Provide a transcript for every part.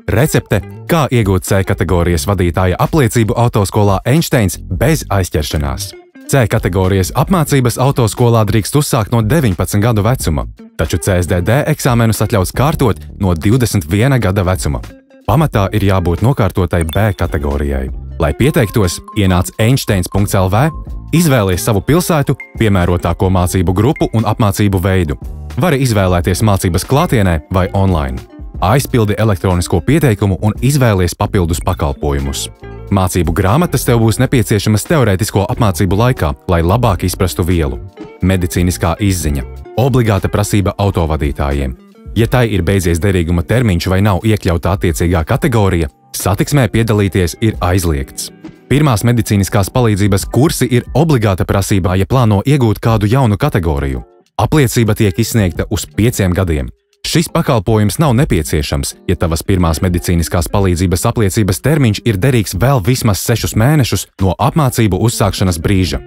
Recepte, kā iegūt C kategorijas vadītāja apliecību autoskolā Einsteins bez aizķeršanās. C kategorijas apmācības autoskolā drīkst uzsākt no 19 gadu vecuma, taču CSDD eksāmenus atļauts kārtot no 21 gada vecuma. Pamatā ir jābūt nokārtotai B kategorijai. Lai pieteiktos, ienāc einsteins.lv, izvēlies savu pilsētu, piemērotāko mācību grupu un apmācību veidu. Vari izvēlēties mācības klātienē vai online. Aizpildi elektronisko pieteikumu un izvēlies papildus pakalpojumus. Mācību grāmatas tev būs nepieciešamas teorētisko apmācību laikā, lai labāk izprastu vielu. Medicīniskā izziņa. Obligāta prasība autovadītājiem. Ja tai ir beidzies derīguma termiņš vai nav iekļauta attiecīgā kategorija, satiksmē piedalīties ir aizliegts. Pirmās medicīniskās palīdzības kursi ir obligāta prasībā, ja plāno iegūt kādu jaunu kategoriju. Apliecība tiek izsniegta uz 5 gadiem. Šis pakalpojums nav nepieciešams, ja tavas pirmās medicīniskās palīdzības apliecības termiņš ir derīgs vēl vismaz 6 mēnešus no apmācību uzsākšanas brīža.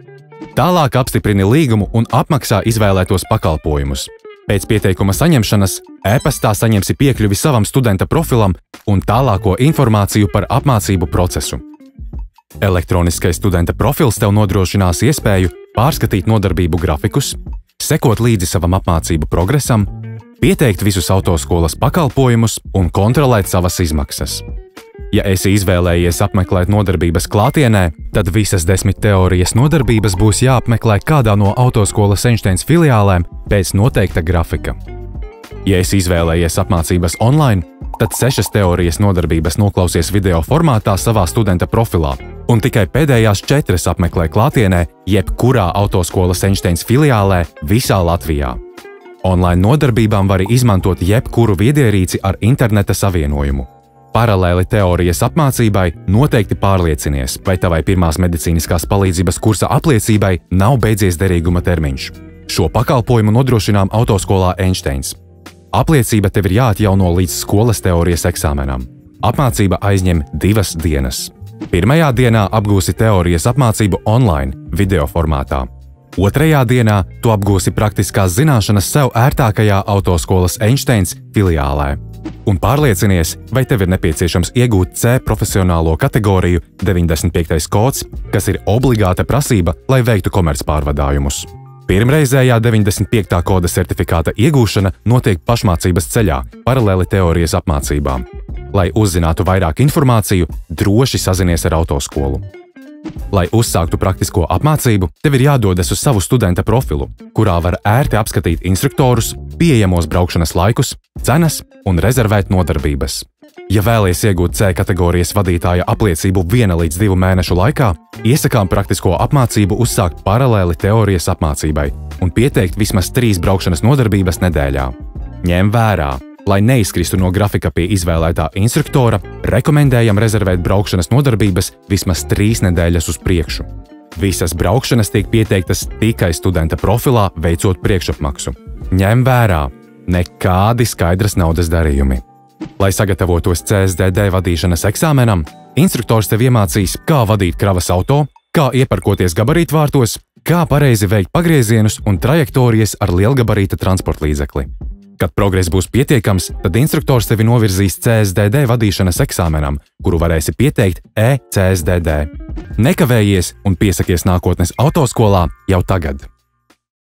Tālāk apstiprini līgumu un apmaksā izvēlētos pakalpojumus. Pēc pieteikuma saņemšanas e-pastā saņemsi piekļuvi savam studenta profilam un tālāko informāciju par apmācību procesu. Elektroniskais studenta profils tev nodrošinās iespēju pārskatīt nodarbību grafikus, sekot līdzi savam apmācību progresam, pieteikt visus autoskolas pakalpojumus un kontrolēt savas izmaksas. Ja esi izvēlējies apmeklēt nodarbības klātienē, tad visas 10 teorijas nodarbības būs jāapmeklē kādā no autoskolas Einsteins filiālēm pēc noteikta grafika. Ja esi izvēlējies apmācības online, tad 6 teorijas nodarbības noklausies video formātā savā studenta profilā, un tikai pēdējās 4 apmeklē klātienē jebkurā autoskolas Einsteins filiālē visā Latvijā. Online nodarbībām vari izmantot jebkuru viedierīci ar interneta savienojumu. Paralēli teorijas apmācībai noteikti pārliecinies, vai tavai pirmās medicīniskās palīdzības kursa apliecībai nav beidzies derīguma termiņš. Šo pakalpojumu nodrošinām autoskolā Einsteins. Apliecība tev ir jāatjauno līdz skolas teorijas eksāmenam. Apmācība aizņem 2 dienas. Pirmajā dienā apgūsi teorijas apmācību online, video formātā. Otrajā dienā tu apgūsi praktiskās zināšanas sev ērtākajā autoskolas Einsteins filiālē. Un pārliecinies, vai tev ir nepieciešams iegūt C profesionālo kategoriju 95. kods, kas ir obligāta prasība, lai veiktu komercpārvadājumus. Pirmreizējā 95. koda certifikāta iegūšana notiek pašmācības ceļā, paralēli teorijas apmācībām. Lai uzzinātu vairāk informāciju, droši sazinies ar autoskolu. Lai uzsāktu praktisko apmācību, tev ir jādodas uz savu studenta profilu, kurā var ērti apskatīt instruktorus, pieejamos braukšanas laikus, cenas un rezervēt nodarbības. Ja vēlies iegūt C kategorijas vadītāja apliecību 1 līdz 2 mēnešu laikā, iesakām praktisko apmācību uzsākt paralēli teorijas apmācībai un pieteikt vismaz 3 braukšanas nodarbības nedēļā. Ņem vērā! Lai neizkristu no grafika pie izvēlētā instruktora, rekomendējam rezervēt braukšanas nodarbības vismaz 3 nedēļas uz priekšu. Visas braukšanas tiek pieteiktas tikai studenta profilā, veicot priekšapmaksu. Ņem vērā! Nekādi skaidras naudas darījumi. Lai sagatavotos CSDD vadīšanas eksāmenam, instruktors tev iemācīs, kā vadīt kravas auto, kā ieparkoties gabarītvārtos, kā pareizi veikt pagriezienus un trajektorijas ar lielgabarīta transportlīdzekli. Kad progress būs pietiekams, tad instruktors tevi novirzīs CSDD vadīšanas eksāmenam, kuru varēsi pieteikt e-CSDD. Nekavējies un piesakies nākotnes autoskolā jau tagad!